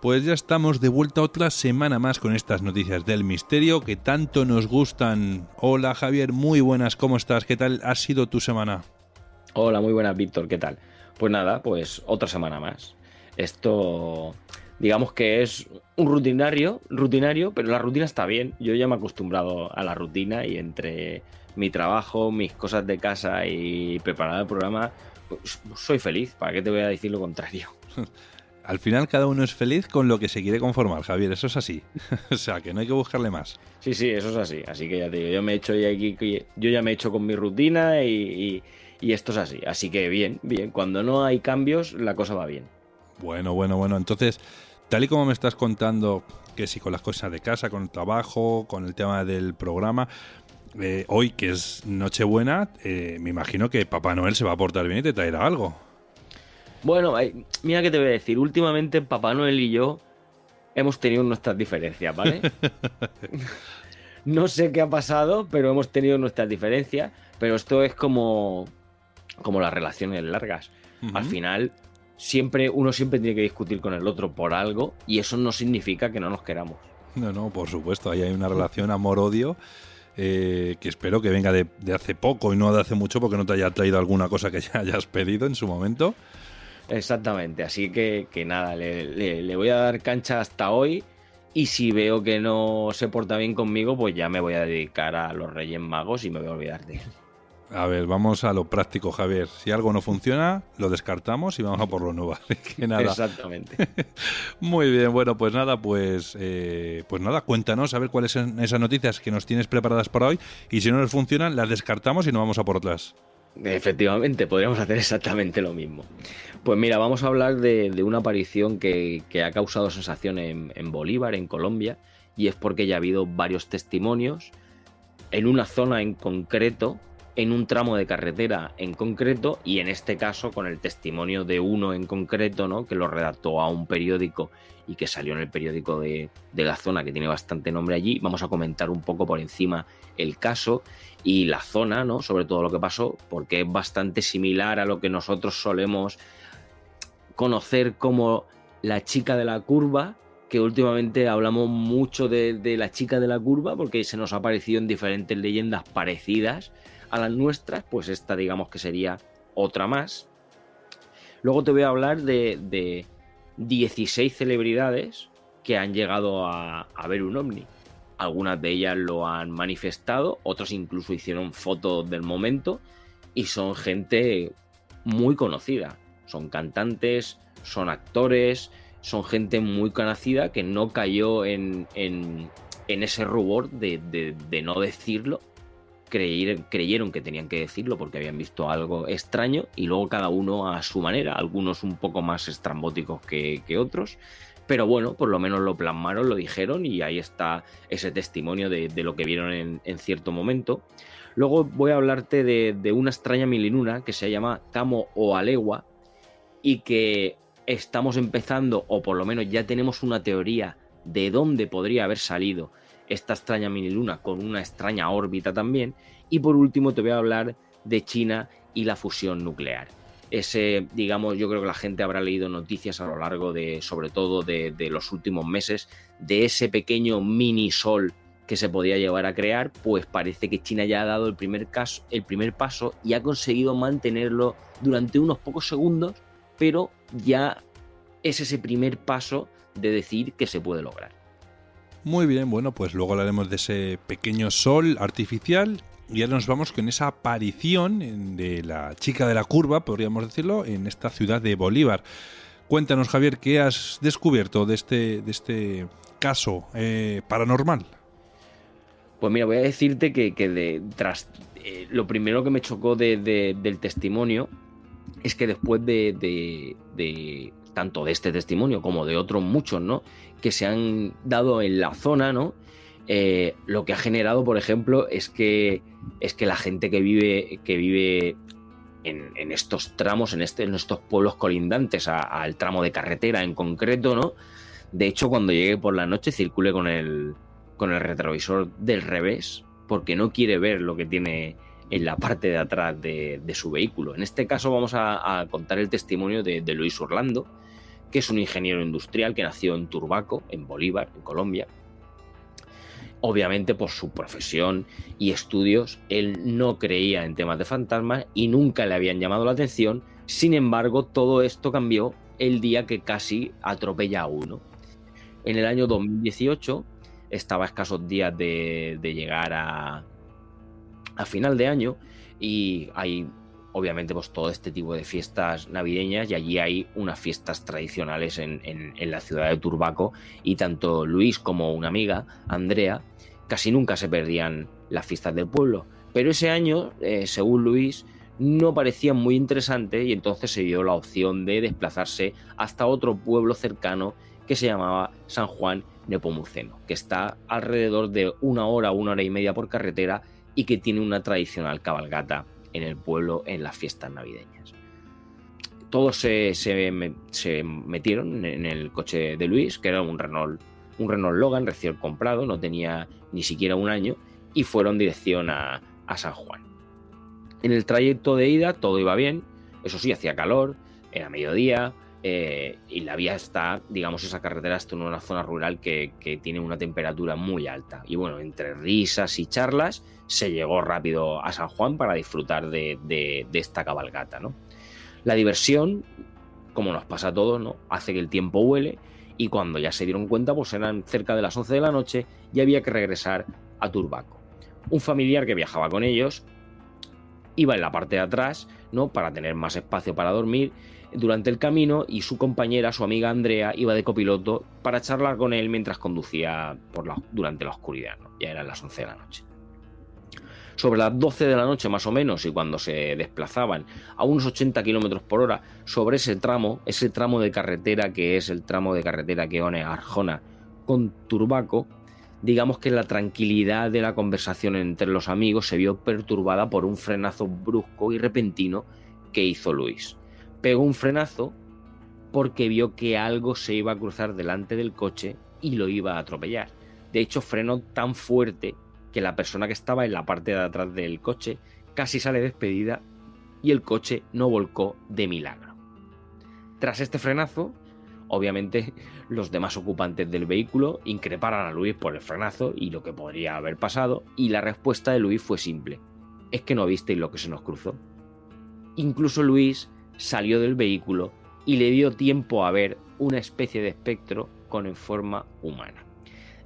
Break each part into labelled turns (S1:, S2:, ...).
S1: Pues ya estamos de vuelta otra semana más con estas noticias del misterio que tanto nos gustan. Hola Javier, muy buenas, ¿cómo estás? ¿Qué tal ha sido tu semana?
S2: Hola, muy buenas, Víctor, ¿qué tal? Pues nada, pues otra semana más. Esto, digamos que es un rutinario, pero la rutina está bien. Yo ya me he acostumbrado a la rutina y entre mi trabajo, mis cosas de casa y preparar el programa, pues soy feliz. ¿Para qué te voy a decir lo contrario?
S1: Al final cada uno es feliz con lo que se quiere conformar, Javier, eso es así. O sea, que no hay que buscarle más.
S2: Sí, sí, eso es así. Así que ya te digo, yo me he hecho ya aquí, yo ya me he hecho con mi rutina y esto es así. Así que bien, bien. Cuando no hay cambios, la cosa va bien.
S1: Bueno. Entonces, tal y como me estás contando, que si con las cosas de casa, con el trabajo, con el tema del programa, hoy que es Nochebuena, me imagino que Papá Noel se va a portar bien y te traerá algo.
S2: Bueno, mira que te voy a decir, últimamente Papá Noel y yo hemos tenido nuestras diferencias, ¿vale? No sé qué ha pasado, pero hemos tenido nuestras diferencias, pero esto es como las relaciones largas. Al
S1: Ujú.
S2: final, uno siempre tiene que discutir con el otro por algo y eso no significa que no nos queramos.
S1: No, por supuesto, ahí hay una relación amor-odio que espero que venga de hace poco y no de hace mucho porque no te haya traído alguna cosa que ya hayas pedido en su momento.
S2: Exactamente, así que nada, le voy a dar cancha hasta hoy y si veo que no se porta bien conmigo, pues ya me voy a dedicar a los Reyes Magos y me voy a olvidar de él.
S1: A ver, vamos a lo práctico, Javier. Si algo no funciona, lo descartamos y vamos a por lo nuevo. Así que nada.
S2: Exactamente.
S1: Muy bien, bueno, pues nada, pues nada, cuéntanos a ver cuáles son esas noticias que nos tienes preparadas para hoy y si no nos funcionan, las descartamos y nos vamos a por otras.
S2: Efectivamente, podríamos hacer exactamente lo mismo. Pues mira, vamos a hablar de una aparición que ha causado sensación en Bolívar, en Colombia, y es porque ya ha habido varios testimonios en una zona en concreto, en un tramo de carretera en concreto, y en este caso con el testimonio de uno en concreto, ¿no? Que lo redactó a un periódico y que salió en el periódico de la zona, que tiene bastante nombre allí. Vamos a comentar un poco por encima el caso y la zona, ¿no? Sobre todo lo que pasó, porque es bastante similar a lo que nosotros solemos conocer como la chica de la curva, que últimamente hablamos mucho de la chica de la curva porque se nos ha aparecido en diferentes leyendas parecidas a las nuestras, pues esta digamos que sería otra más. Luego te voy a hablar de 16 celebridades que han llegado a ver un ovni. Algunas de ellas lo han manifestado, otras incluso hicieron fotos del momento y son gente muy conocida. Son cantantes, son actores, son gente muy conocida que no cayó en ese rubor de no decirlo. Creyeron que tenían que decirlo porque habían visto algo extraño y luego cada uno a su manera, algunos un poco más estrambóticos que otros, pero bueno, por lo menos lo plasmaron, lo dijeron y ahí está ese testimonio de lo que vieron en cierto momento. Luego voy a hablarte de una extraña milenuna que se llama Camo o Alegua y que estamos empezando, o por lo menos ya tenemos una teoría de dónde podría haber salido esta extraña miniluna con una extraña órbita también. Y por último te voy a hablar de China y la fusión nuclear. Ese, digamos, yo creo que la gente habrá leído noticias a lo largo de, sobre todo de los últimos meses, de ese pequeño mini sol que se podía llevar a crear, pues parece que China ya ha dado el primer paso y ha conseguido mantenerlo durante unos pocos segundos, pero ya es ese primer paso de decir que se puede lograr.
S1: Muy bien, bueno, pues luego hablaremos de ese pequeño sol artificial y ahora nos vamos con esa aparición de la chica de la curva, podríamos decirlo, en esta ciudad de Bolívar. Cuéntanos, Javier, ¿qué has descubierto de este caso paranormal?
S2: Pues mira, voy a decirte que tras lo primero que me chocó del testimonio es que después de tanto de este testimonio como de otros muchos, ¿no? Que se han dado en la zona, ¿no? Lo que ha generado, por ejemplo, es que la gente que vive en estos tramos, en estos pueblos colindantes al tramo de carretera en concreto, ¿no? De hecho, cuando llegue por la noche circule con el retrovisor del revés, porque no quiere ver lo que tiene en la parte de atrás de su vehículo. En este caso vamos a contar el testimonio de Luis Orlando, que es un ingeniero industrial que nació en Turbaco, en Bolívar, en Colombia. Obviamente, por su profesión y estudios, él no creía en temas de fantasmas y nunca le habían llamado la atención. Sin embargo, todo esto cambió el día que casi atropella a uno. En el año 2018, estaba a escasos días de llegar a final de año, y hay obviamente pues todo este tipo de fiestas navideñas, y allí hay unas fiestas tradicionales en la ciudad de Turbaco, y tanto Luis como una amiga, Andrea, casi nunca se perdían las fiestas del pueblo. Pero ese año, según Luis, no parecían muy interesantes, y entonces se dio la opción de desplazarse hasta otro pueblo cercano que se llamaba San Juan Nepomuceno, que está alrededor de 1 hora, 1 hora y media por carretera, y que tiene una tradicional cabalgata en el pueblo en las fiestas navideñas. Todos se metieron en el coche de Luis, que era un Renault Logan recién comprado, no tenía ni siquiera 1 año, y fueron en dirección a San Juan. En el trayecto de ida todo iba bien, eso sí, hacía calor, era mediodía, y la vía está, digamos, esa carretera está en una zona rural que tiene una temperatura muy alta. Y bueno, entre risas y charlas se llegó rápido a San Juan para disfrutar de esta cabalgata, ¿no? La diversión, como nos pasa a todos, ¿no?, hace que el tiempo vuele, y cuando ya se dieron cuenta, pues eran cerca de las 11 de la noche y había que regresar a Turbaco. Un familiar que viajaba con ellos iba en la parte de atrás, ¿no?, para tener más espacio para dormir durante el camino, y su compañera, su amiga Andrea, iba de copiloto para charlar con él mientras conducía durante la oscuridad, ¿no? Ya eran las 11 de la noche. Sobre las 12 de la noche más o menos, y cuando se desplazaban a unos 80 km por hora sobre ese tramo de carretera que es el tramo de carretera que une Arjona con Turbaco, digamos que la tranquilidad de la conversación entre los amigos se vio perturbada por un frenazo brusco y repentino que hizo Luis. Pegó un frenazo porque vio que algo se iba a cruzar delante del coche y lo iba a atropellar. De hecho, frenó tan fuerte que la persona que estaba en la parte de atrás del coche casi sale despedida, y el coche no volcó de milagro. Tras este frenazo, obviamente los demás ocupantes del vehículo increparon a Luis por el frenazo y lo que podría haber pasado, y la respuesta de Luis fue simple: es que no visteis lo que se nos cruzó. Incluso Luis salió del vehículo y le dio tiempo a ver una especie de espectro con forma humana.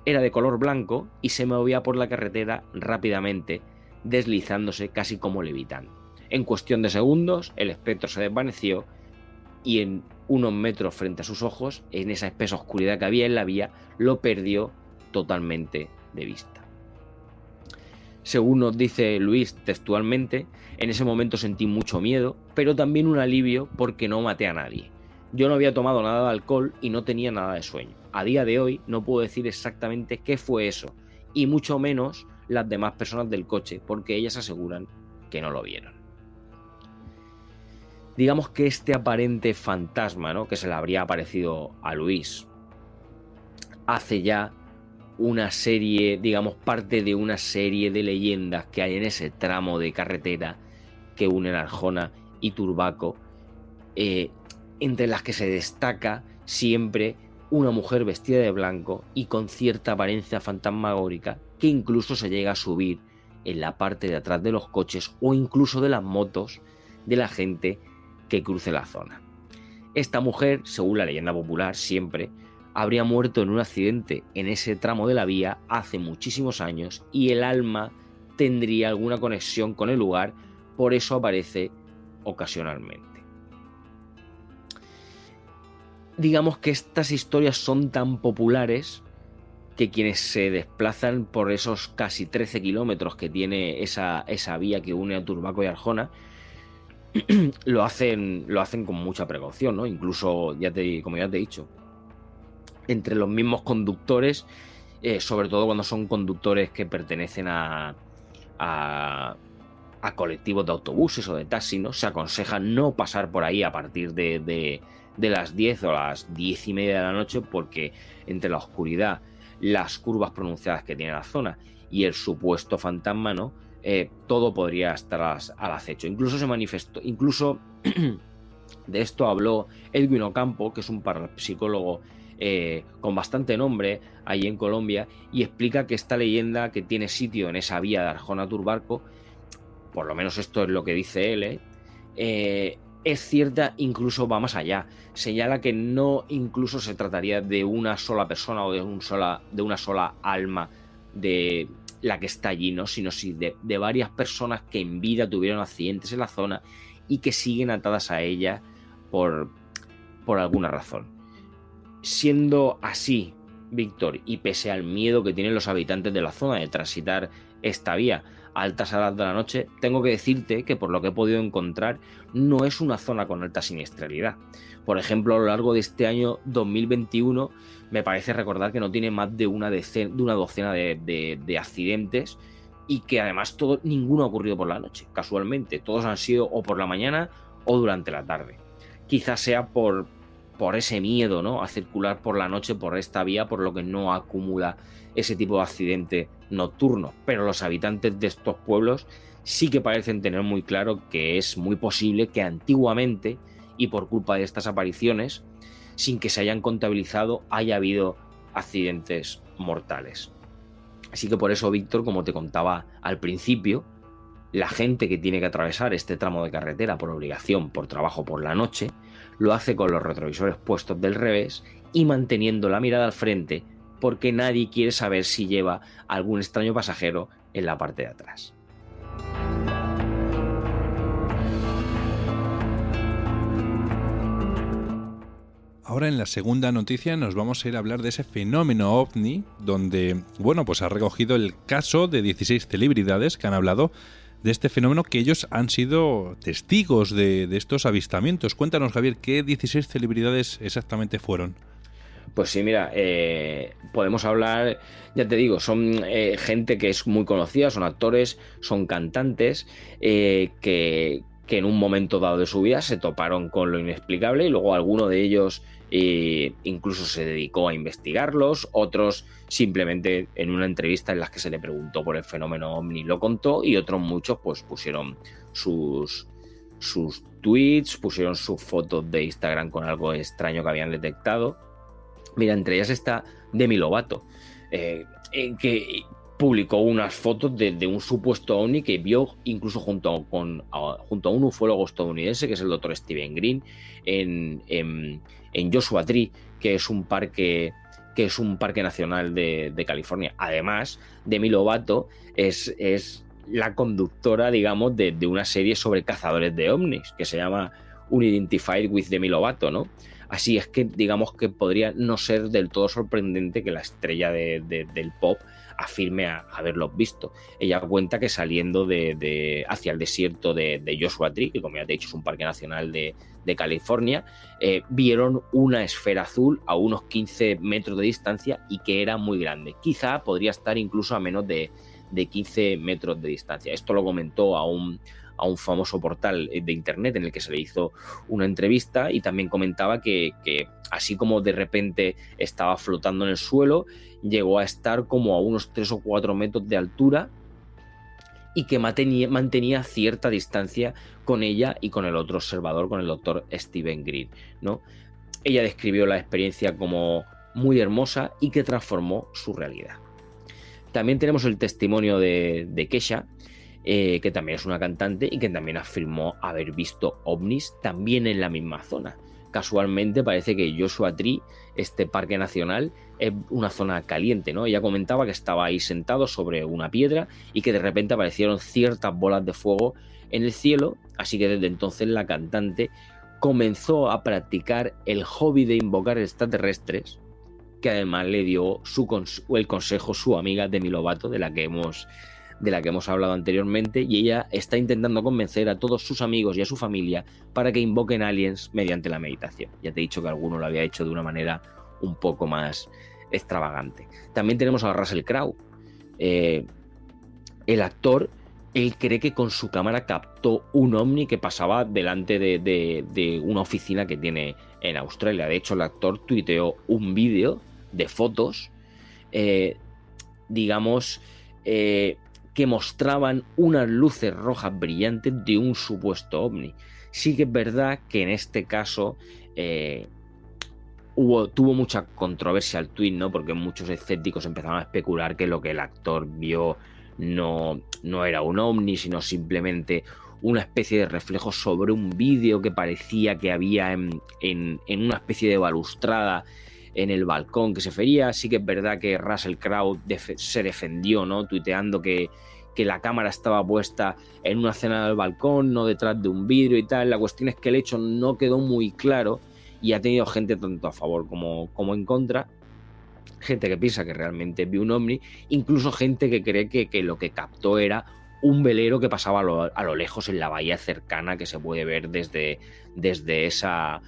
S2: Era de color blanco y se movía por la carretera rápidamente, deslizándose casi como levitando. En cuestión de segundos, el espectro se desvaneció, y en unos metros frente a sus ojos, en esa espesa oscuridad que había en la vía, lo perdió totalmente de vista. Según nos dice Luis textualmente, en ese momento sentí mucho miedo, pero también un alivio porque no maté a nadie. Yo no había tomado nada de alcohol y no tenía nada de sueño. A día de hoy no puedo decir exactamente qué fue eso, y mucho menos las demás personas del coche, porque ellas aseguran que no lo vieron. Digamos que este aparente fantasma, ¿no?, que se le habría aparecido a Luis, hace ya una serie, digamos, parte de una serie de leyendas que hay en ese tramo de carretera que une Arjona y Turbaco, entre las que se destaca siempre una mujer vestida de blanco y con cierta apariencia fantasmagórica, que incluso se llega a subir en la parte de atrás de los coches o incluso de las motos de la gente que cruce la zona. Esta mujer, según la leyenda popular, siempre habría muerto en un accidente en ese tramo de la vía hace muchísimos años, y el alma tendría alguna conexión con el lugar, por eso aparece ocasionalmente. Digamos que estas historias son tan populares que quienes se desplazan por esos casi 13 kilómetros que tiene esa vía que une a Turbaco y Arjona, lo hacen con mucha precaución, ¿no? Incluso, como ya te he dicho, entre los mismos conductores, sobre todo cuando son conductores que pertenecen a colectivos de autobuses o de taxis, ¿no?, se aconseja no pasar por ahí a partir de las 10 o las 10:30 de la noche, porque entre la oscuridad, las curvas pronunciadas que tiene la zona y el supuesto fantasma, ¿no?, todo podría estar al acecho. Incluso De esto habló Edwin Ocampo, que es un parapsicólogo con bastante nombre ahí en Colombia, y explica que esta leyenda que tiene sitio en esa vía de Arjona Turbarco, por lo menos esto es lo que dice él, es cierta, incluso va más allá. Señala que no incluso se trataría de una sola persona o de una sola alma de la que está allí, ¿no? Sino de varias personas que en vida tuvieron accidentes en la zona y que siguen atadas a ella por alguna razón. Siendo así, Víctor, y pese al miedo que tienen los habitantes de la zona de transitar esta vía a altas horas de la noche, tengo que decirte que por lo que he podido encontrar no es una zona con alta siniestralidad. Por ejemplo, a lo largo de este año 2021 me parece recordar que no tiene más de una docena de accidentes, y que además ninguno ha ocurrido por la noche, casualmente. Todos han sido o por la mañana o durante la tarde. Quizás sea por ese miedo, ¿no?, a circular por la noche por esta vía, por lo que no acumula ese tipo de accidente nocturno. Pero los habitantes de estos pueblos sí que parecen tener muy claro que es muy posible que antiguamente, y por culpa de estas apariciones, sin que se hayan contabilizado, haya habido accidentes mortales. Así que por eso, Víctor, como te contaba al principio, la gente que tiene que atravesar este tramo de carretera por obligación, por trabajo por la noche, lo hace con los retrovisores puestos del revés y manteniendo la mirada al frente, porque nadie quiere saber si lleva algún extraño pasajero en la parte de atrás.
S1: Ahora en la segunda noticia nos vamos a ir a hablar de ese fenómeno ovni, donde, bueno, pues ha recogido el caso de 16 celebridades que han hablado de este fenómeno, que ellos han sido testigos de estos avistamientos. Cuéntanos, Javier, ¿qué 16 celebridades exactamente fueron?
S2: Pues sí, mira, podemos hablar, ya te digo, son gente que es muy conocida, son actores, son cantantes, que en un momento dado de su vida se toparon con lo inexplicable, y luego alguno de ellos incluso se dedicó a investigarlos, otros simplemente en una entrevista en la que se le preguntó por el fenómeno ovni lo contó, y otros muchos pues pusieron sus tweets, pusieron sus fotos de Instagram con algo extraño que habían detectado. Mira, entre ellas está Demi Lovato, que publicó unas fotos de un supuesto ovni que vio incluso junto a un ufólogo estadounidense, que es el doctor Stephen Green, en Joshua Tree, que es un parque nacional de California. Además, Demi Lovato es la conductora, digamos, de una serie sobre cazadores de ovnis, que se llama Unidentified with Demi Lovato, ¿no? Así es que digamos que podría no ser del todo sorprendente que la estrella del pop afirme haberlos visto. Ella cuenta que saliendo hacia el desierto de Joshua Tree, que como ya te he dicho es un parque nacional de California, vieron una esfera azul a unos 15 metros de distancia y que era muy grande. Quizá podría estar incluso a menos de 15 metros de distancia. Esto lo comentó a un famoso portal de internet en el que se le hizo una entrevista, y también comentaba que así como de repente estaba flotando en el suelo, llegó a estar como a unos 3 o 4 metros de altura, y que mantenía cierta distancia con ella y con el otro observador, con el doctor Stephen Green, ¿no? Ella describió la experiencia como muy hermosa y que transformó su realidad. También tenemos el testimonio de Kesha, que también es una cantante y que también afirmó haber visto ovnis también en la misma zona. Casualmente parece que Joshua Tree, este parque nacional, es una zona caliente, ¿no? Ella comentaba que estaba ahí sentado sobre una piedra y que de repente aparecieron ciertas bolas de fuego en el cielo, así que desde entonces la cantante comenzó a practicar el hobby de invocar extraterrestres, que además le dio el consejo su amiga Demi Lovato, de la que hemos hablado anteriormente, y ella está intentando convencer a todos sus amigos y a su familia para que invoquen aliens mediante la meditación. Ya te he dicho que alguno lo había hecho de una manera un poco más extravagante. También tenemos a Russell Crowe. El actor, él cree que con su cámara captó un ovni que pasaba delante de una oficina que tiene en Australia. De hecho, el actor tuiteó un vídeo de fotos, que mostraban unas luces rojas brillantes de un supuesto ovni. Sí que es verdad que en este caso tuvo mucha controversia el tuit, ¿no? Porque muchos escépticos empezaron a especular que lo que el actor vio no era un ovni, sino simplemente una especie de reflejo sobre un vídeo que parecía que había en una especie de balustrada en el balcón que se veía. Sí que es verdad que Russell Crowe se defendió, ¿no? Tuiteando que la cámara estaba puesta en una escena del balcón, no detrás de un vidrio y tal. La cuestión es que el hecho no quedó muy claro y ha tenido gente tanto a favor como en contra. Gente que piensa que realmente vio un ovni, incluso gente que cree que lo que captó era un velero que pasaba a lo lejos en la bahía cercana, que se puede ver desde esa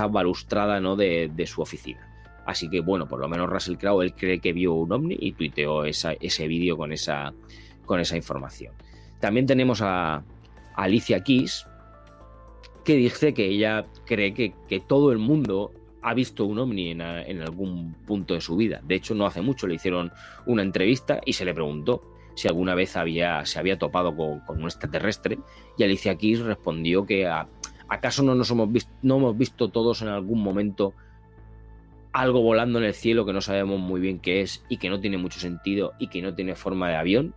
S2: balustrada, ¿no? de su oficina. Así que bueno, por lo menos Russell Crowe, él cree que vio un ovni y tuiteó ese vídeo con esa información. También tenemos a Alicia Keys, que dice que ella cree que todo el mundo ha visto un ovni en algún punto de su vida. De hecho, no hace mucho le hicieron una entrevista y se le preguntó si alguna vez se había topado con un extraterrestre, y Alicia Keys respondió que ¿acaso no hemos visto todos en algún momento algo volando en el cielo que no sabemos muy bien qué es y que no tiene mucho sentido y que no tiene forma de avión?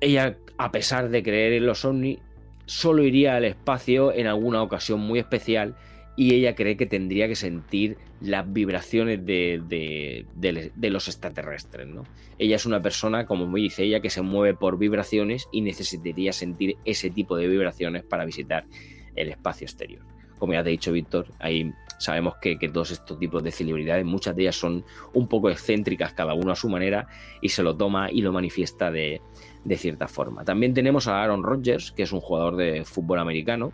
S2: Ella, a pesar de creer en los ovnis, solo iría al espacio en alguna ocasión muy especial, y ella cree que tendría que sentir las vibraciones de los extraterrestres, ¿no? Ella es una persona, como me dice ella, que se mueve por vibraciones y necesitaría sentir ese tipo de vibraciones para visitar el espacio exterior. Como ya te he dicho, Víctor, ahí sabemos que todos estos tipos de celebridades, muchas de ellas son un poco excéntricas, cada uno a su manera, y se lo toma y lo manifiesta de cierta forma. También tenemos a Aaron Rodgers, que es un jugador de fútbol americano,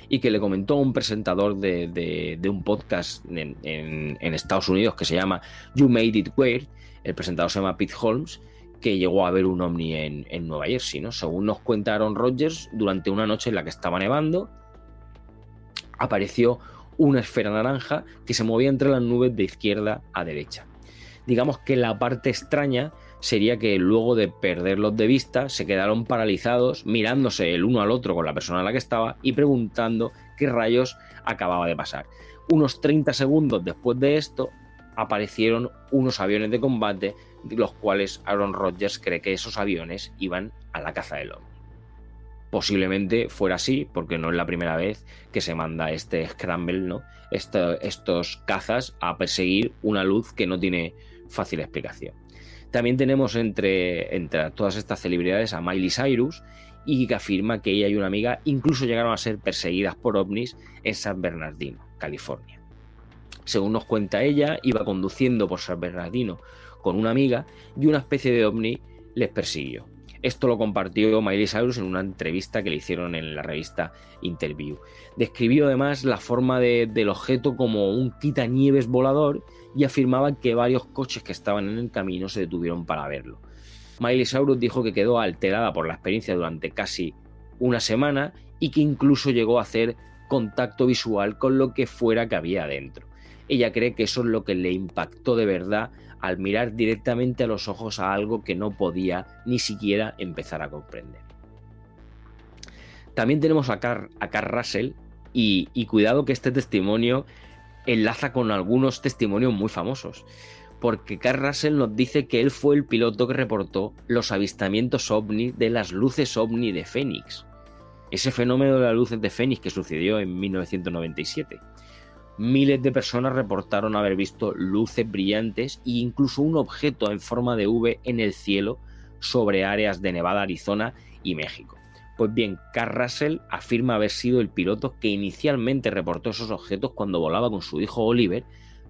S2: y que le comentó a un presentador de un podcast en Estados Unidos que se llama You Made It Weird. El presentador se llama Pete Holmes, que llegó a ver un ovni en Nueva Jersey, ¿no? Según nos cuenta Aaron Rodgers, durante una noche en la que estaba nevando, apareció una esfera naranja que se movía entre las nubes de izquierda a derecha. Digamos que la parte extraña sería que luego de perderlos de vista se quedaron paralizados, mirándose el uno al otro con la persona a la que estaba y preguntando qué rayos acababa de pasar. Unos 30 segundos después de esto aparecieron unos aviones de combate, los cuales Aaron Rodgers cree que esos aviones iban a la caza del ovni. Posiblemente fuera así, porque no es la primera vez que se manda este scramble, ¿no? Estos cazas a perseguir una luz que no tiene fácil explicación. También tenemos entre todas estas celebridades a Miley Cyrus, y que afirma que ella y una amiga incluso llegaron a ser perseguidas por ovnis en San Bernardino, California. Según nos cuenta ella, iba conduciendo por San Bernardino con una amiga y una especie de ovni les persiguió. Esto lo compartió Miley Cyrus en una entrevista que le hicieron en la revista Interview. Describió además la forma del objeto como un quitanieves volador y afirmaba que varios coches que estaban en el camino se detuvieron para verlo. Miley Cyrus dijo que quedó alterada por la experiencia durante casi una semana y que incluso llegó a hacer contacto visual con lo que fuera que había adentro. Ella cree que eso es lo que le impactó de verdad al mirar directamente a los ojos a algo que no podía ni siquiera empezar a comprender. También tenemos a Carl Russell, y cuidado que este testimonio enlaza con algunos testimonios muy famosos, porque Carl Russell nos dice que él fue el piloto que reportó los avistamientos ovni de las luces ovni de Fénix. Ese fenómeno de las luces de Fénix que sucedió en 1997. Miles de personas reportaron haber visto luces brillantes e incluso un objeto en forma de V en el cielo sobre áreas de Nevada, Arizona y México. Pues bien, Carl Russell afirma haber sido el piloto que inicialmente reportó esos objetos cuando volaba con su hijo Oliver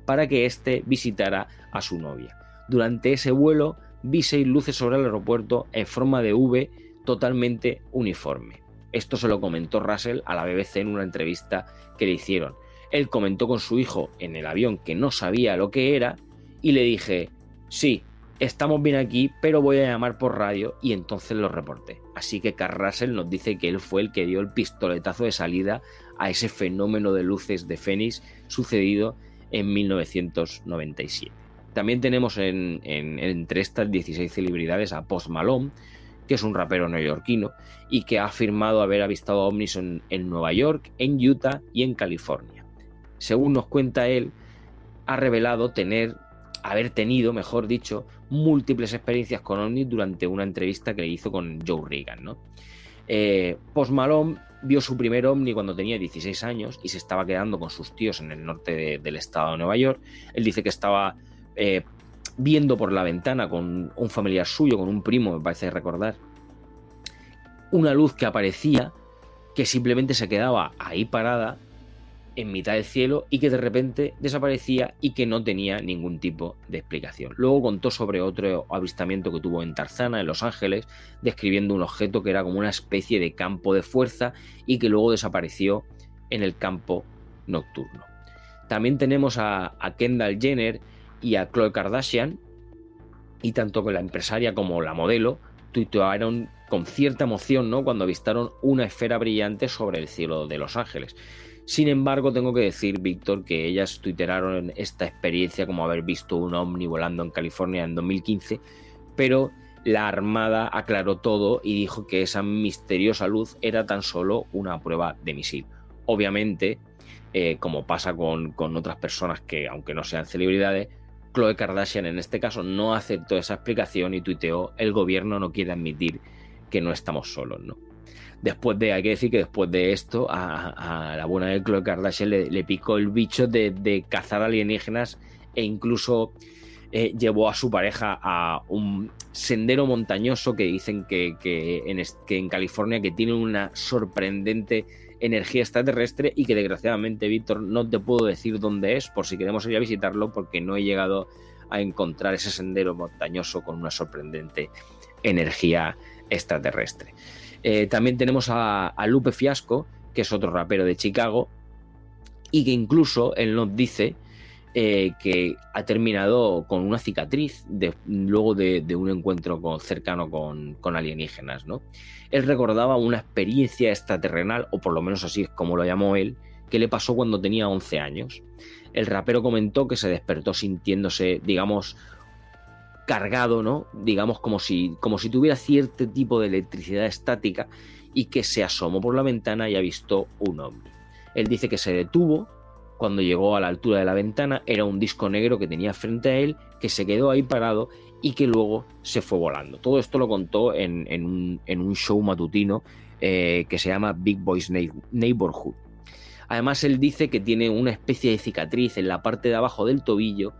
S2: para que éste visitara a su novia. Durante ese vuelo vi 6 luces sobre el aeropuerto en forma de V totalmente uniforme. Esto se lo comentó Russell a la BBC en una entrevista que le hicieron. Él comentó con su hijo en el avión que no sabía lo que era y le dije, sí, estamos bien aquí, pero voy a llamar por radio, y entonces lo reporté. Así que Carl Russell nos dice que él fue el que dio el pistoletazo de salida a ese fenómeno de luces de Fénix sucedido en 1997. También tenemos entre estas 16 celebridades a Post Malone, que es un rapero neoyorquino y que ha afirmado haber avistado ovnis en Nueva York, en Utah y en California. Según nos cuenta él, ha revelado haber tenido, mejor dicho, múltiples experiencias con ovnis durante una entrevista que le hizo con Joe Rogan, ¿no? Post Malone vio su primer ovni cuando tenía 16 años y se estaba quedando con sus tíos en el norte del estado de Nueva York. Él dice que estaba viendo por la ventana con un familiar suyo, con un primo, me parece recordar, una luz que aparecía, que simplemente se quedaba ahí parada en mitad del cielo y que de repente desaparecía y que no tenía ningún tipo de explicación. Luego contó sobre otro avistamiento que tuvo en Tarzana, en Los Ángeles, describiendo un objeto que era como una especie de campo de fuerza y que luego desapareció en el campo nocturno. También tenemos a Kendall Jenner y a Khloe Kardashian, y tanto que la empresaria como la modelo tuitearon con cierta emoción, ¿no?, cuando avistaron una esfera brillante sobre el cielo de Los Ángeles. Sin embargo, tengo que decir, Víctor, que ellas tuitearon esta experiencia como haber visto un ovni volando en California en 2015, pero la Armada aclaró todo y dijo que esa misteriosa luz era tan solo una prueba de misil. Obviamente, como pasa con otras personas que, aunque no sean celebridades, Khloe Kardashian en este caso no aceptó esa explicación y tuiteó: el gobierno no quiere admitir que no estamos solos, ¿no? Hay que decir que después de esto a la buena de Khloe Kardashian le picó el bicho de cazar alienígenas e incluso llevó a su pareja a un sendero montañoso que dicen que en California que tiene una sorprendente energía extraterrestre y que desgraciadamente, Víctor, no te puedo decir dónde es por si queremos ir a visitarlo, porque no he llegado a encontrar ese sendero montañoso con una sorprendente energía extraterrestre. También tenemos a Lupe Fiasco, que es otro rapero de Chicago, y que incluso él nos dice que ha terminado con una cicatriz luego de un encuentro cercano con alienígenas, ¿no? Él recordaba una experiencia extraterrenal, o por lo menos así es como lo llamó él, que le pasó cuando tenía 11 años. El rapero comentó que se despertó sintiéndose, digamos, cargado, ¿no? Digamos como si tuviera cierto tipo de electricidad estática, y que se asomó por la ventana y avistó un ovni. Él dice que se detuvo cuando llegó a la altura de la ventana. Era un disco negro que tenía frente a él, que se quedó ahí parado y que luego se fue volando. Todo esto lo contó en un show matutino que se llama Big Boys Neighborhood. Además, él dice que tiene una especie de cicatriz en la parte de abajo del tobillo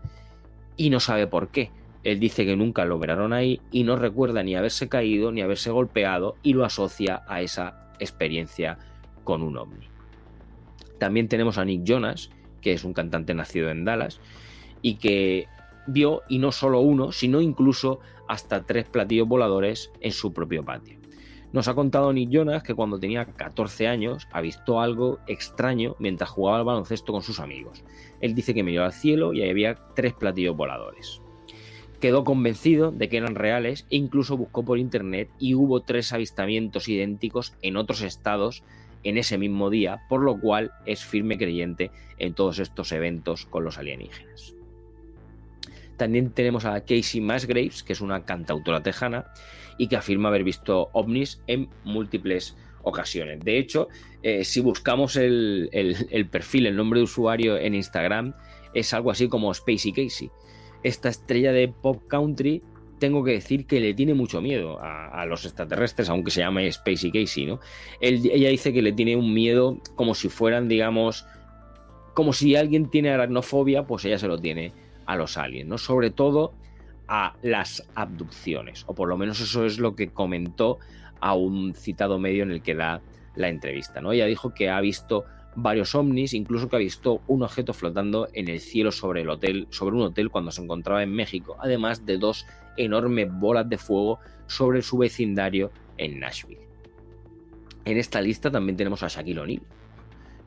S2: y no sabe por qué. Él dice que nunca lo operaron ahí y no recuerda ni haberse caído ni haberse golpeado, y lo asocia a esa experiencia con un ovni. También tenemos a Nick Jonas, que es un cantante nacido en Dallas y que vio, y no solo uno, sino incluso hasta 3 platillos voladores en su propio patio. Nos ha contado Nick Jonas que cuando tenía 14 años avistó algo extraño mientras jugaba al baloncesto con sus amigos. Él dice que miró al cielo y había 3 platillos voladores. Quedó convencido de que eran reales e incluso buscó por internet, y hubo 3 avistamientos idénticos en otros estados en ese mismo día, por lo cual es firme creyente en todos estos eventos con los alienígenas. También tenemos a Casey Musgraves, que es una cantautora tejana y que afirma haber visto ovnis en múltiples ocasiones. De hecho, si buscamos el perfil, el nombre de usuario en Instagram, es algo así como Spacey Casey. Esta estrella de pop country, tengo que decir que le tiene mucho miedo a los extraterrestres, aunque se llame Spacey Casey, ¿no? Ella dice que le tiene un miedo como si fueran, digamos, como si alguien tiene aracnofobia, pues ella se lo tiene a los aliens, ¿no? Sobre todo a las abducciones, o por lo menos eso es lo que comentó a un citado medio en el que da la entrevista, ¿no? Ella dijo que ha visto varios ovnis, incluso que ha visto un objeto flotando en el cielo sobre un hotel cuando se encontraba en México, además de 2 enormes bolas de fuego sobre su vecindario en Nashville. En esta lista también tenemos a Shaquille O'Neal,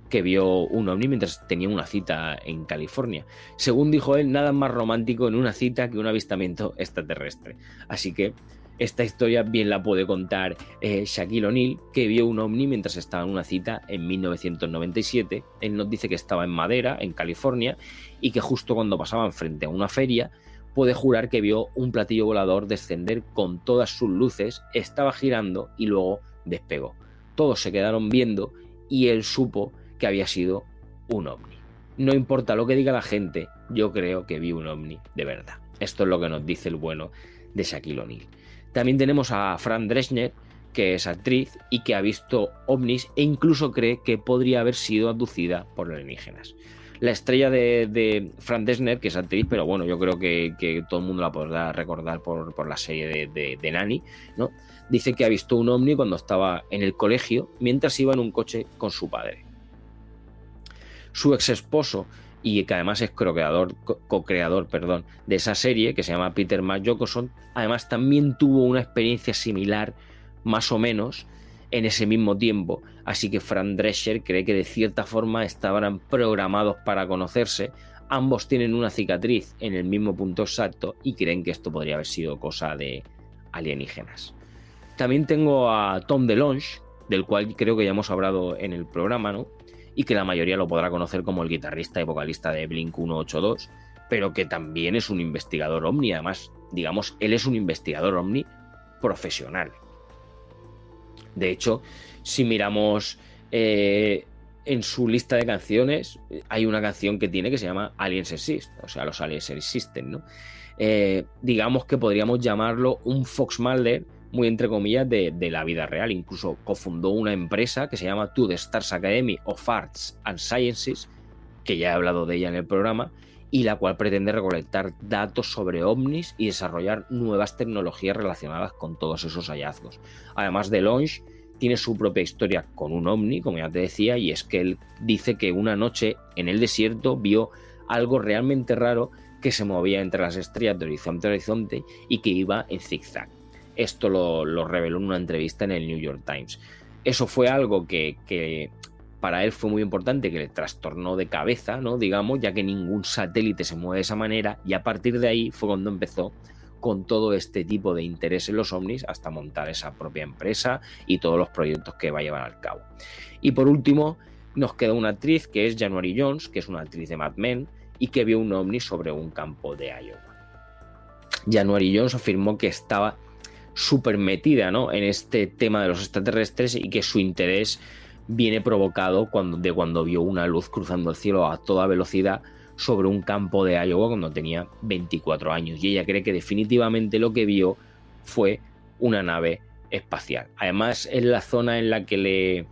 S2: que vio un ovni mientras tenía una cita en California. Según dijo él, nada más romántico en una cita que un avistamiento extraterrestre. Así que esta historia bien la puede contar Shaquille O'Neal, que vio un ovni mientras estaba en una cita en 1997. Él nos dice que estaba en Madera, en California, y que justo cuando pasaban frente a una feria, puede jurar que vio un platillo volador descender con todas sus luces, estaba girando y luego despegó. Todos se quedaron viendo y él supo que había sido un ovni. No importa lo que diga la gente, yo creo que vi un ovni de verdad. Esto es lo que nos dice el bueno de Shaquille O'Neal. También tenemos a Fran Drescher, que es actriz y que ha visto ovnis e incluso cree que podría haber sido abducida por alienígenas. La estrella de Fran Drescher, que es actriz, pero bueno, yo creo que todo el mundo la podrá recordar por la serie de Nanny, ¿no? Dice que ha visto un ovni cuando estaba en el colegio mientras iba en un coche con su padre. Su ex esposo, y que además es co-creador de esa serie, que se llama Peter McJockoson, además también tuvo una experiencia similar, más o menos, en ese mismo tiempo. Así que Fran Drescher cree que de cierta forma estaban programados para conocerse. Ambos tienen una cicatriz en el mismo punto exacto y creen que esto podría haber sido cosa de alienígenas. También tengo a Tom DeLonge, del cual creo que ya hemos hablado en el programa, ¿no? Y que la mayoría lo podrá conocer como el guitarrista y vocalista de Blink-182, pero que también es un investigador ovni. Además, digamos, él es un investigador ovni profesional. De hecho, si miramos en su lista de canciones, hay una canción que tiene que se llama Aliens Exist, o sea, los aliens existen, ¿no? Digamos que podríamos llamarlo un Fox Mulder, muy entre comillas, de la vida real. Incluso cofundó una empresa que se llama To The Stars Academy of Arts and Sciences, que ya he hablado de ella en el programa, y la cual pretende recolectar datos sobre ovnis y desarrollar nuevas tecnologías relacionadas con todos esos hallazgos. Además, DeLonge tiene su propia historia con un ovni, como ya te decía, y es que él dice que una noche en el desierto vio algo realmente raro que se movía entre las estrellas de horizonte a horizonte y que iba en zigzag. Esto lo reveló en una entrevista en el New York Times. Eso fue algo que para él fue muy importante, que le trastornó de cabeza, ¿no? Digamos, ya que ningún satélite se mueve de esa manera, y a partir de ahí fue cuando empezó con todo este tipo de interés en los ovnis hasta montar esa propia empresa y todos los proyectos que va a llevar al cabo. Y por último, nos queda una actriz que es January Jones, que es una actriz de Mad Men y que vio un ovni sobre un campo de Iowa. January Jones afirmó que estaba súper metida, ¿no?, en este tema de los extraterrestres y que su interés viene provocado cuando vio una luz cruzando el cielo a toda velocidad sobre un campo de Iowa cuando tenía 24 años. Y ella cree que definitivamente lo que vio fue una nave espacial. Además, es la zona en la que le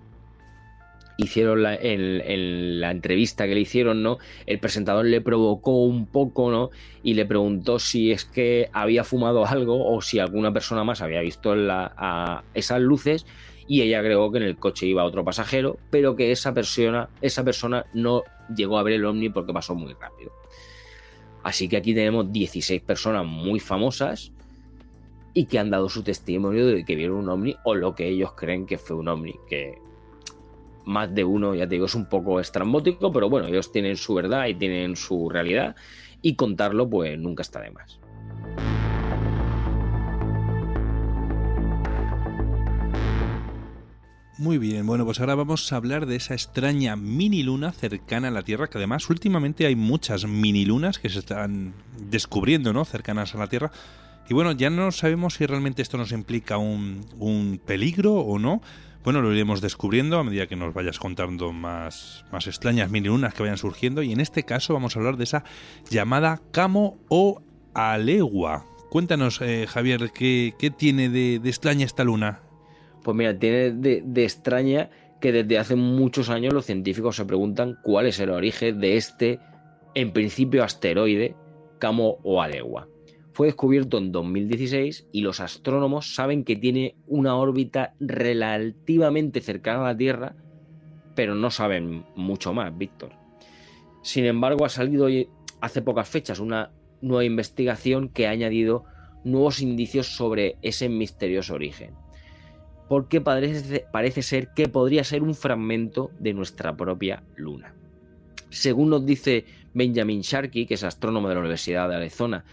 S2: hicieron en la entrevista que le hicieron, ¿no? El presentador le provocó un poco, ¿no? Y le preguntó si es que había fumado algo o si alguna persona más había visto a esas luces, y ella agregó que en el coche iba otro pasajero, pero que esa persona no llegó a ver el ovni porque pasó muy rápido. Así que aquí tenemos 16 personas muy famosas y que han dado su testimonio de que vieron un ovni, o lo que ellos creen que fue un ovni, que más de uno, ya te digo, es un poco estrambótico, pero bueno, ellos tienen su verdad y tienen su realidad, y contarlo pues nunca está de más.
S1: Muy bien, bueno, pues ahora vamos a hablar de esa extraña mini luna cercana a la Tierra, que además últimamente hay muchas mini lunas que se están descubriendo, ¿no?, cercanas a la Tierra. Y bueno, ya no sabemos si realmente esto nos implica un peligro o no. Bueno, lo iremos descubriendo a medida que nos vayas contando más extrañas mini lunas que vayan surgiendo. Y en este caso vamos a hablar de esa llamada Camo o Alegua. Cuéntanos, Javier, ¿qué tiene de extraña esta luna?
S2: Pues mira, tiene de extraña que desde hace muchos años los científicos se preguntan cuál es el origen de este, en principio, asteroide Camo o Alegua. Fue descubierto en 2016 y los astrónomos saben que tiene una órbita relativamente cercana a la Tierra, pero no saben mucho más, Víctor. Sin embargo, ha salido hace pocas fechas una nueva investigación que ha añadido nuevos indicios sobre ese misterioso origen, porque parece ser que podría ser un fragmento de nuestra propia luna. Según nos dice Benjamin Sharkey, que es astrónomo de la Universidad de Arizona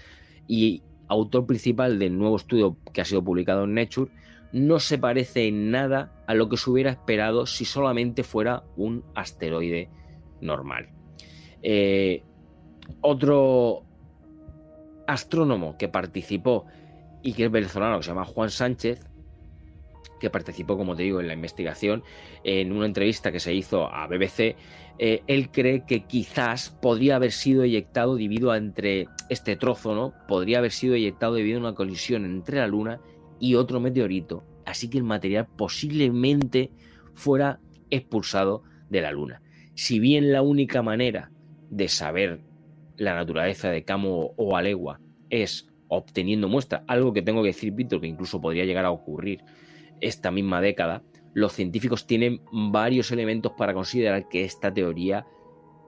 S2: y autor principal del nuevo estudio que ha sido publicado en Nature, no se parece en nada a lo que se hubiera esperado si solamente fuera un asteroide normal. Otro astrónomo que participó y que es venezolano, que se llama Juan Sánchez, que participó, como te digo, en la investigación, en una entrevista que se hizo a BBC, él cree que quizás podría haber sido eyectado debido a entre este trozo, ¿no? Podría haber sido eyectado debido a una colisión entre la Luna y otro meteorito, así que el material posiblemente fuera expulsado de la Luna. Si bien la única manera de saber la naturaleza de Camo o Alegua es obteniendo muestras, algo que tengo que decir, Víctor, que incluso podría llegar a ocurrir esta misma década, los científicos tienen varios elementos para considerar que esta teoría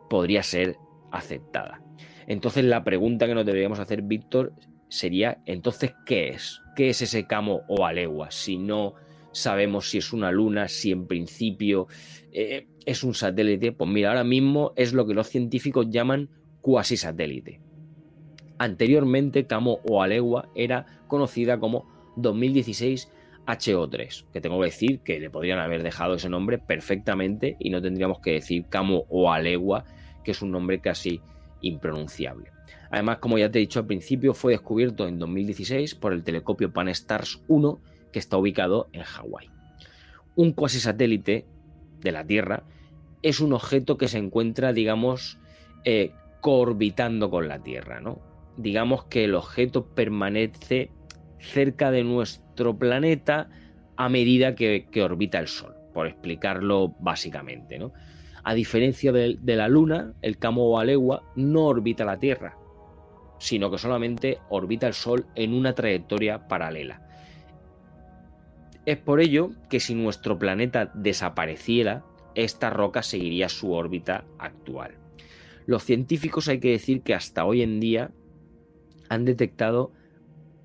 S2: podría ser aceptada. Entonces la pregunta que nos deberíamos hacer, Víctor, sería, entonces, ¿qué es? ¿Qué es ese Camo o Alegua? Si no sabemos si es una luna, si en principio es un satélite, pues mira, ahora mismo es lo que los científicos llaman cuasisatélite. Anteriormente, Camo o Alegua era conocida como 2016 HO3, que tengo que decir que le podrían haber dejado ese nombre perfectamente y no tendríamos que decir Camo o Alegua, que es un nombre casi impronunciable. Además, como ya te he dicho al principio, fue descubierto en 2016 por el telescopio Pan-STARRS 1, que está ubicado en Hawái. Un cuasisatélite de la Tierra es un objeto que se encuentra, digamos, coorbitando con la Tierra, ¿no? Digamos que el objeto permanece cerca de nuestro planeta a medida que orbita el Sol, por explicarlo básicamente, ¿no? A diferencia de la Luna, el Camo o Alegua no orbita la Tierra, sino que solamente orbita el Sol en una trayectoria paralela. Es por ello que si nuestro planeta desapareciera, esta roca seguiría su órbita actual. Los científicos, hay que decir que hasta hoy en día han detectado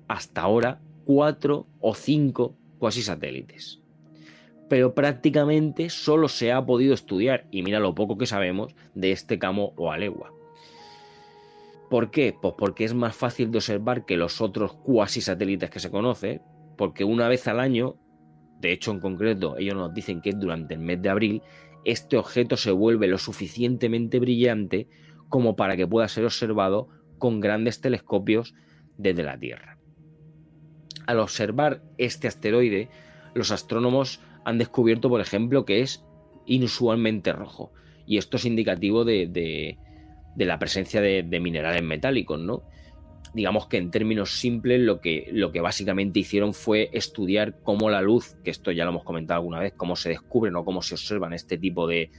S2: hasta ahora 4 o 5 cuasisatélites. Pero prácticamente solo se ha podido estudiar, y mira lo poco que sabemos, de este Camo o Alegua. ¿Por qué? Pues porque es más fácil de observar que los otros cuasisatélites que se conocen, porque una vez al año, de hecho en concreto ellos nos dicen que es durante el mes de abril, este objeto se vuelve lo suficientemente brillante como para que pueda ser observado con grandes telescopios desde la Tierra. Al observar este asteroide, los astrónomos han descubierto, por ejemplo, que es inusualmente rojo, y esto es indicativo de la presencia de minerales metálicos, ¿no? Digamos que en términos simples lo que básicamente hicieron fue estudiar cómo la luz, que esto ya lo hemos comentado alguna vez, cómo se descubren o cómo se observan este tipo de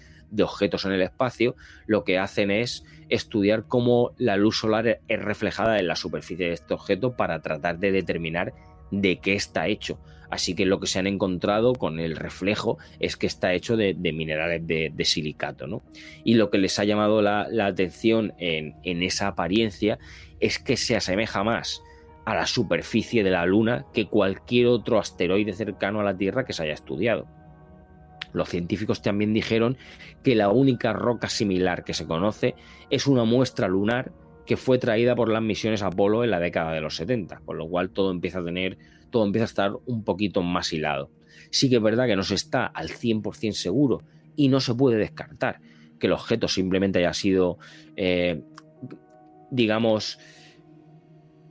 S2: objetos en el espacio, lo que hacen es estudiar cómo la luz solar es reflejada en la superficie de este objeto para tratar de determinar de qué está hecho. Así que lo que se han encontrado con el reflejo es que está hecho de minerales de silicato, ¿no? Y lo que les ha llamado la atención en esa apariencia es que se asemeja más a la superficie de la Luna que cualquier otro asteroide cercano a la Tierra que se haya estudiado. Los científicos también dijeron que la única roca similar que se conoce es una muestra lunar que fue traída por las misiones Apolo en la década de los 70, con lo cual todo empieza a estar un poquito más hilado. Sí que es verdad que no se está al 100% seguro y no se puede descartar que el objeto simplemente haya sido, digamos,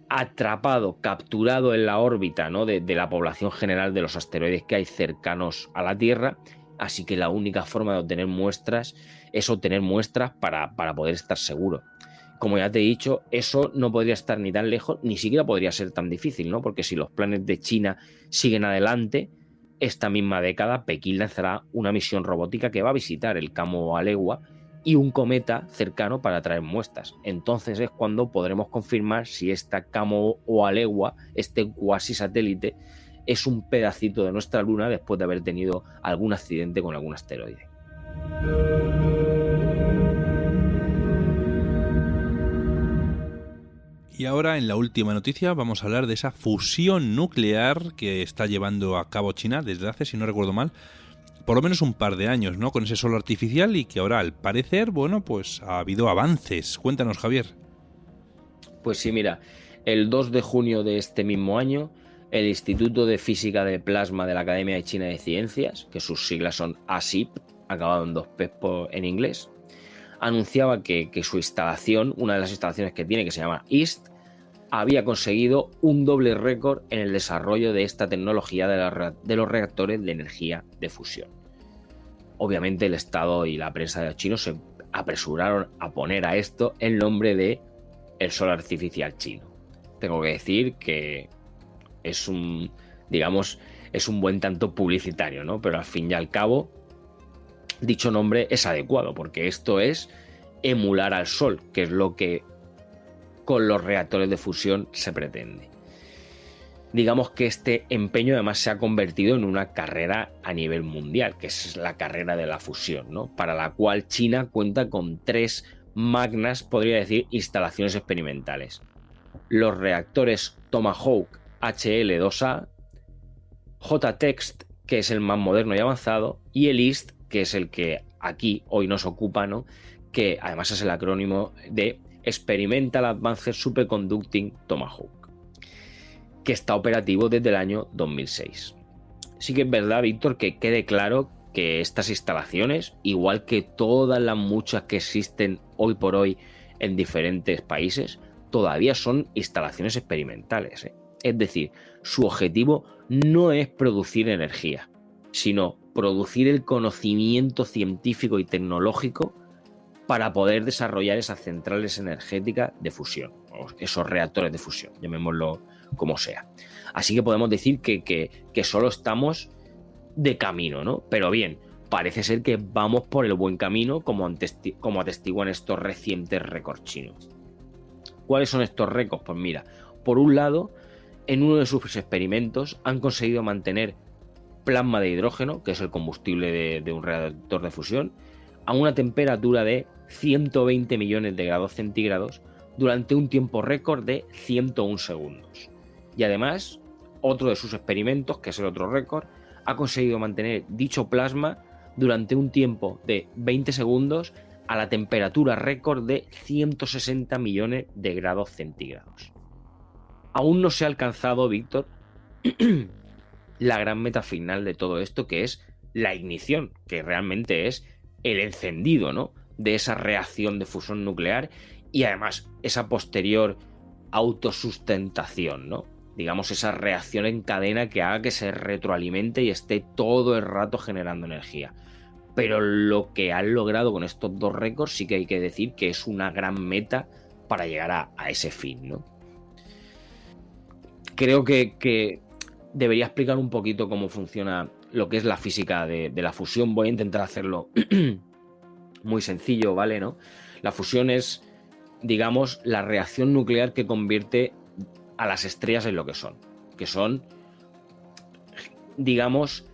S2: atrapado, capturado en la órbita, ¿no?, de la población general de los asteroides que hay cercanos a la Tierra. Así que la única forma de obtener muestras es obtener muestras para poder estar seguro. Como ya te he dicho, eso no podría estar ni tan lejos, ni siquiera podría ser tan difícil, ¿no? Porque si los planes de China siguen adelante, esta misma década Pekín lanzará una misión robótica que va a visitar el Camo o Alegua y un cometa cercano para traer muestras. Entonces es cuando podremos confirmar si esta Camo o Alegua, este cuasisatélite, es un pedacito de nuestra Luna después de haber tenido algún accidente con algún asteroide.
S1: Y ahora, en la última noticia, vamos a hablar de esa fusión nuclear que está llevando a cabo China desde hace, si no recuerdo mal, por lo menos un par de años, ¿no?, con ese sol artificial, y que ahora, al parecer, bueno, pues ha habido avances. Cuéntanos, Javier.
S2: Pues sí, mira, el 2 de junio de este mismo año, el Instituto de Física de Plasma de la Academia de China de Ciencias, que sus siglas son ASIP, acabado en 2 P en inglés, anunciaba que su instalación, una de las instalaciones que tiene, que se llama EAST, había conseguido un doble récord en el desarrollo de esta tecnología de los reactores de energía de fusión. Obviamente el Estado y la prensa de los chinos se apresuraron a poner a esto el nombre de el sol artificial chino. Tengo que decir que es un buen tanto publicitario, ¿no? Pero al fin y al cabo, dicho nombre es adecuado, porque esto es emular al sol, que es lo que con los reactores de fusión se pretende. Digamos que este empeño además se ha convertido en una carrera a nivel mundial, que es la carrera de la fusión, ¿no? Para la cual China cuenta con 3 magnas, podría decir, instalaciones experimentales. Los reactores Tomahawk HL2A, J-Text, que es el más moderno y avanzado, y el EAST, que es el que aquí hoy nos ocupa, ¿no? Que además es el acrónimo de Experimental Advanced Superconducting Tomahawk, que está operativo desde el año 2006. Sí que es verdad, Víctor, que quede claro que estas instalaciones, igual que todas las muchas que existen hoy por hoy en diferentes países, todavía son instalaciones experimentales, ¿eh? Es decir, su objetivo no es producir energía, sino producir el conocimiento científico y tecnológico para poder desarrollar esas centrales energéticas de fusión, o esos reactores de fusión, llamémoslo como sea. Así que podemos decir que solo estamos de camino, ¿no? Pero bien, parece ser que vamos por el buen camino, como atestiguan estos recientes récords chinos. ¿Cuáles son estos récords? Pues mira, por un lado, en uno de sus experimentos han conseguido mantener plasma de hidrógeno, que es el combustible de un reactor de fusión, a una temperatura de 120 millones de grados centígrados durante un tiempo récord de 101 segundos. Y además, otro de sus experimentos, que es el otro récord, ha conseguido mantener dicho plasma durante un tiempo de 20 segundos a la temperatura récord de 160 millones de grados centígrados. Aún no se ha alcanzado, Víctor, la gran meta final de todo esto, que es la ignición, que realmente es el encendido, ¿no?, de esa reacción de fusión nuclear y además esa posterior autosustentación, ¿no? Digamos, esa reacción en cadena que haga que se retroalimente y esté todo el rato generando energía. Pero lo que han logrado con estos 2 récords sí que hay que decir que es una gran meta para llegar a ese fin, ¿no? Creo que debería explicar un poquito cómo funciona lo que es la física de la fusión. Voy a intentar hacerlo muy sencillo, ¿vale? ¿No? La fusión es, digamos, la reacción nuclear que convierte a las estrellas en lo que son, digamos,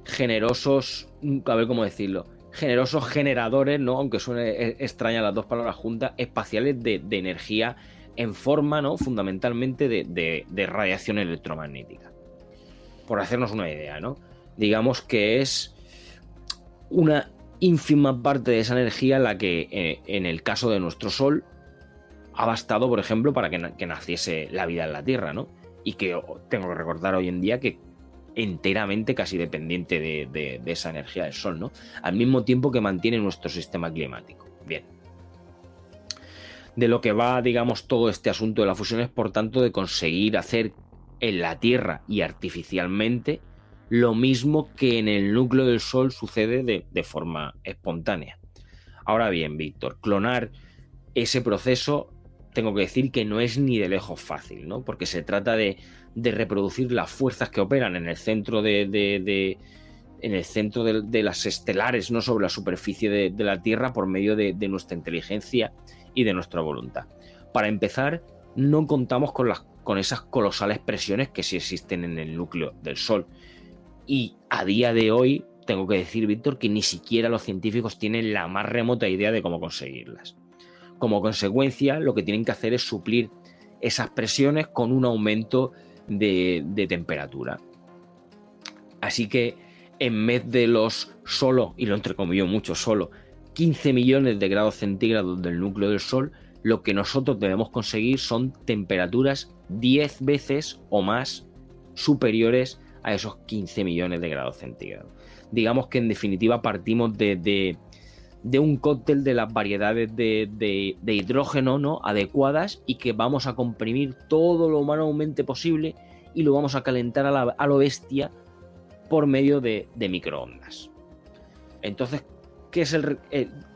S2: generosos, a ver cómo decirlo, generosos generadores, ¿no?, aunque suene extraña las 2 palabras juntas, espaciales de energía en forma, ¿no?, fundamentalmente de radiación electromagnética. Por hacernos una idea, ¿no? Digamos que es una ínfima parte de esa energía la que, en el caso de nuestro Sol, ha bastado, por ejemplo, para que naciese la vida en la Tierra, ¿no? Y que tengo que recordar hoy en día que enteramente casi dependiente de esa energía del Sol, ¿no? Al mismo tiempo que mantiene nuestro sistema climático. Bien. De lo que va, digamos, todo este asunto de la fusión es, por tanto, de conseguir hacer en la Tierra y artificialmente lo mismo que en el núcleo del Sol sucede de forma espontánea. Ahora bien, Víctor, clonar ese proceso, tengo que decir que no es ni de lejos fácil, ¿no? Porque se trata de reproducir las fuerzas que operan en el centro de las estelares, no sobre la superficie de la Tierra, por medio de nuestra inteligencia y de nuestra voluntad. Para empezar, no contamos con esas colosales presiones que sí existen en el núcleo del Sol. Y a día de hoy, tengo que decir, Víctor, que ni siquiera los científicos tienen la más remota idea de cómo conseguirlas. Como consecuencia, lo que tienen que hacer es suplir esas presiones con un aumento de temperatura. Así que en vez de los solo, y lo entrecomillo mucho, solo 15 millones de grados centígrados del núcleo del Sol, lo que nosotros debemos conseguir son temperaturas 10 veces o más superiores a esos 15 millones de grados centígrados. Digamos que en definitiva partimos de de un cóctel de las variedades de hidrógeno, ¿no?, adecuadas, y que vamos a comprimir todo lo humanamente posible y lo vamos a calentar a lo bestia por medio de microondas. Entonces, ¿qué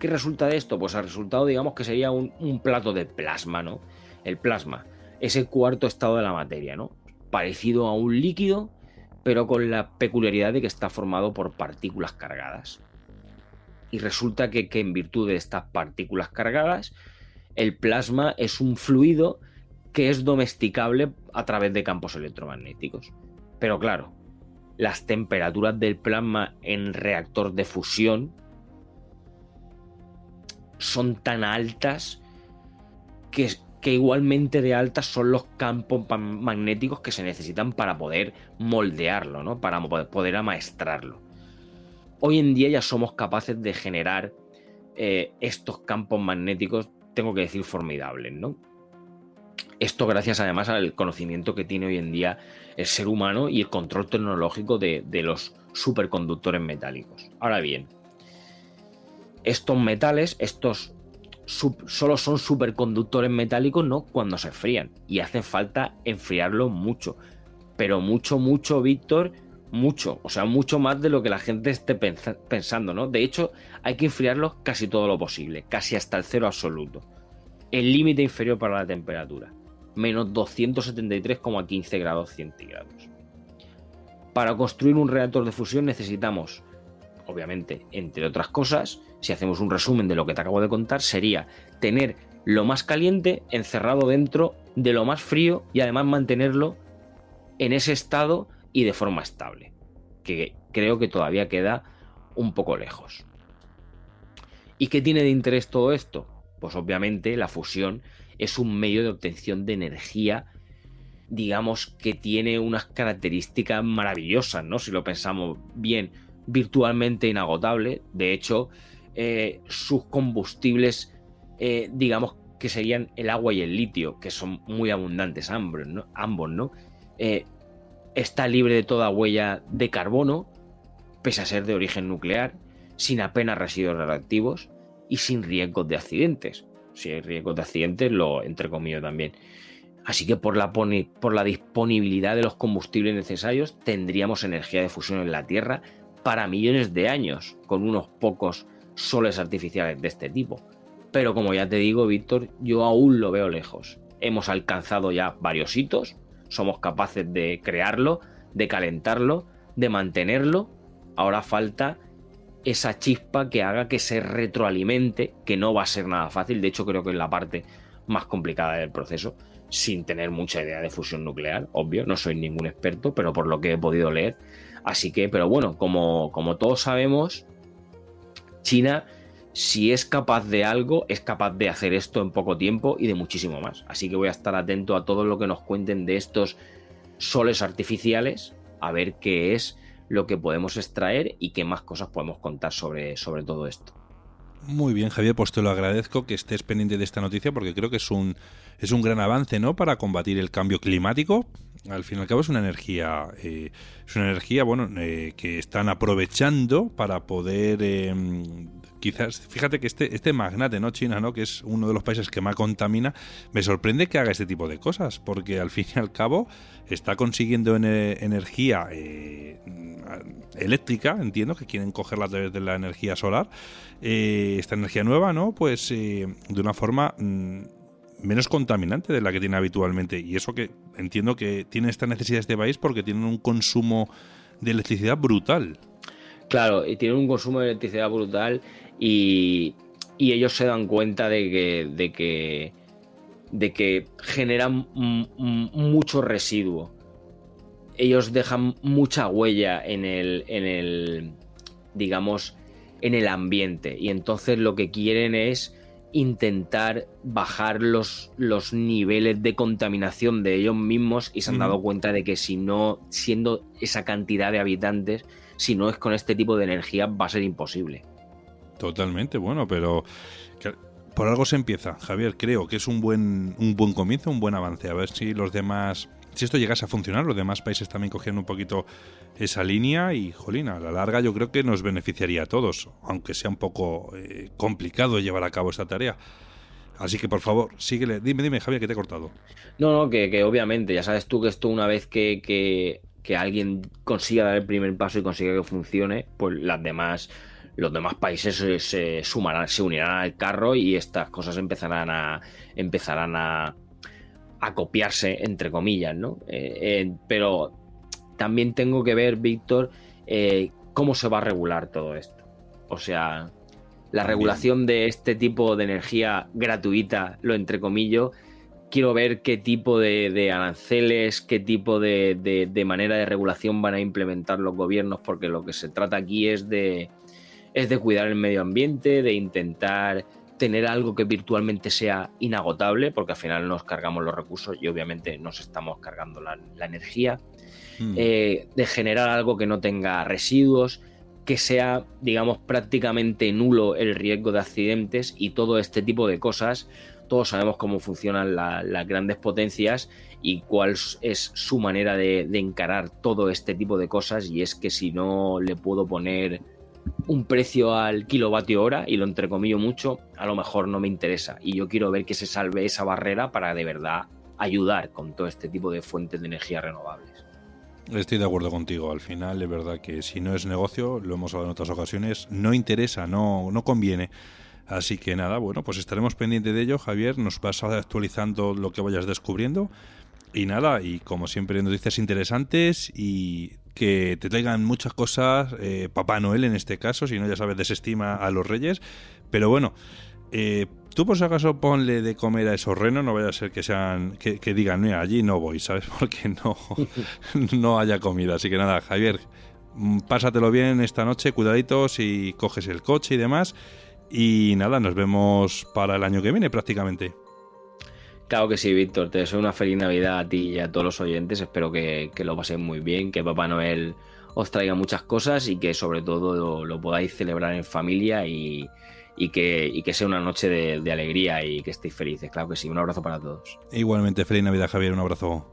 S2: resulta de esto? Pues el resultado, digamos, que sería un plato de plasma, ¿no? El plasma, ese cuarto estado de la materia, ¿no? Parecido a un líquido, pero con la peculiaridad de que está formado por partículas cargadas. Y resulta que en virtud de estas partículas cargadas, el plasma es un fluido que es domesticable a través de campos electromagnéticos. Pero claro, las temperaturas del plasma en reactor de fusión son tan altas que igualmente de altas son los campos magnéticos que se necesitan para poder moldearlo, ¿no?, para poder amaestrarlo. Hoy en día ya somos capaces de generar estos campos magnéticos, tengo que decir, formidables, ¿no? Esto gracias además al conocimiento que tiene hoy en día el ser humano y el control tecnológico de los superconductores metálicos. Ahora bien, estos metales, solo son superconductores metálicos, ¿no?, cuando se enfrían, y hace falta enfriarlos mucho, pero mucho, Víctor, mucho, o sea, mucho más de lo que la gente esté pensando, ¿no? De hecho, hay que enfriarlos casi todo lo posible, casi hasta el cero absoluto. El límite inferior para la temperatura, menos 273,15 grados centígrados. Para construir un reactor de fusión necesitamos, obviamente, entre otras cosas, si hacemos un resumen de lo que te acabo de contar, sería tener lo más caliente encerrado dentro de lo más frío y además mantenerlo en ese estado y de forma estable, que creo que todavía queda un poco lejos. ¿Y qué tiene de interés todo esto? Pues obviamente la fusión es un medio de obtención de energía, digamos, que tiene unas características maravillosas, ¿no? Si lo pensamos bien, virtualmente inagotable. De hecho, sus combustibles, digamos que serían el agua y el litio, que son muy abundantes ambos, ¿no? Está libre de toda huella de carbono, pese a ser de origen nuclear, sin apenas residuos radioactivos y sin riesgos de accidentes. Si hay riesgos de accidentes, lo entrecomillo también. Así que por la disponibilidad de los combustibles necesarios, tendríamos energía de fusión en la Tierra para millones de años, con unos pocos soles artificiales de este tipo. Pero como ya te digo, Víctor, yo aún lo veo lejos. Hemos alcanzado ya varios hitos, somos capaces de crearlo, de calentarlo, de mantenerlo. Ahora falta esa chispa que haga que se retroalimente, que no va a ser nada fácil. De hecho, creo que es la parte más complicada del proceso, sin tener mucha idea de fusión nuclear, obvio, no soy ningún experto, pero por lo que he podido leer. Así que, pero bueno, como todos sabemos, China, si es capaz de algo, es capaz de hacer esto en poco tiempo y de muchísimo más. Así que voy a estar atento a todo lo que nos cuenten de estos soles artificiales, a ver qué es lo que podemos extraer y qué más cosas podemos contar sobre todo esto.
S1: Muy bien, Javier, pues te lo agradezco que estés pendiente de esta noticia, porque creo que es un gran avance, ¿no?, para combatir el cambio climático. Al fin y al cabo es una energía bueno, que están aprovechando para poder quizás, fíjate que este magnate, ¿no?, China, ¿no?, que es uno de los países que más contamina, me sorprende que haga este tipo de cosas, porque al fin y al cabo está consiguiendo energía eléctrica, entiendo que quieren cogerla a través de la energía solar, esta energía nueva, ¿no?, pues de una forma menos contaminante de la que tiene habitualmente, y eso que entiendo que tiene esta necesidad este país porque tienen un consumo de electricidad brutal.
S2: Claro, y tienen un consumo de electricidad brutal y ellos se dan cuenta de que generan mucho residuo. Ellos dejan mucha huella en el digamos, en el ambiente, y entonces lo que quieren es intentar bajar los niveles de contaminación de ellos mismos, y se han dado cuenta de que si no, siendo esa cantidad de habitantes, si no es con este tipo de energía, va a ser imposible.
S1: Totalmente, bueno, pero por algo se empieza, Javier. Creo que es un buen comienzo, un buen avance. A ver si los demás si esto llegase a funcionar, los demás países también cogían un poquito esa línea y, jolín, a la larga yo creo que nos beneficiaría a todos, aunque sea un poco complicado llevar a cabo esta tarea. Así que, por favor, síguele. Dime, Javier, que te he cortado.
S2: No, que obviamente, ya sabes tú que esto una vez que alguien consiga dar el primer paso y consiga que funcione, pues los demás países se sumarán, se unirán al carro y estas cosas empezarán a copiarse, entre comillas, ¿no? Pero también tengo que ver, Víctor, cómo se va a regular todo esto. O sea, la regulación de este tipo de energía gratuita, lo entrecomillo, quiero ver qué tipo de aranceles, qué tipo de manera de regulación van a implementar los gobiernos, porque lo que se trata aquí es de cuidar el medio ambiente, de intentar tener algo que virtualmente sea inagotable, porque al final nos cargamos los recursos y obviamente nos estamos cargando la energía, de generar algo que no tenga residuos, que sea, digamos, prácticamente nulo el riesgo de accidentes y todo este tipo de cosas. Todos sabemos cómo funcionan las grandes potencias y cuál es su manera de encarar todo este tipo de cosas, y es que si no le puedo poner un precio al kilovatio hora, y lo entrecomillo mucho, a lo mejor no me interesa, y yo quiero ver que se salve esa barrera para de verdad ayudar con todo este tipo de fuentes de energía renovables.
S1: Estoy de acuerdo contigo. Al final es verdad que si no es negocio, lo hemos hablado en otras ocasiones, no interesa, no conviene. Así que nada, bueno, pues estaremos pendientes de ello, Javier. Nos vas actualizando lo que vayas descubriendo. Y nada, y como siempre, noticias interesantes y que te traigan muchas cosas, Papá Noel en este caso, si no, ya sabes, desestima a los reyes. Pero bueno, tú por si acaso ponle de comer a esos renos, no vaya a ser que sean que digan, mira, allí no voy, ¿sabes? Porque no haya comida. Así que nada, Javier, pásatelo bien esta noche, cuidaditos, y coges el coche y demás. Y nada, nos vemos para el año que viene prácticamente.
S2: Claro que sí, Víctor, te deseo una feliz Navidad a ti y a todos los oyentes. Espero que lo paséis muy bien, que Papá Noel os traiga muchas cosas y que sobre todo lo podáis celebrar en familia y que sea una noche de alegría y que estéis felices. Claro que sí, un abrazo para todos.
S1: Igualmente, feliz Navidad, Javier, un abrazo.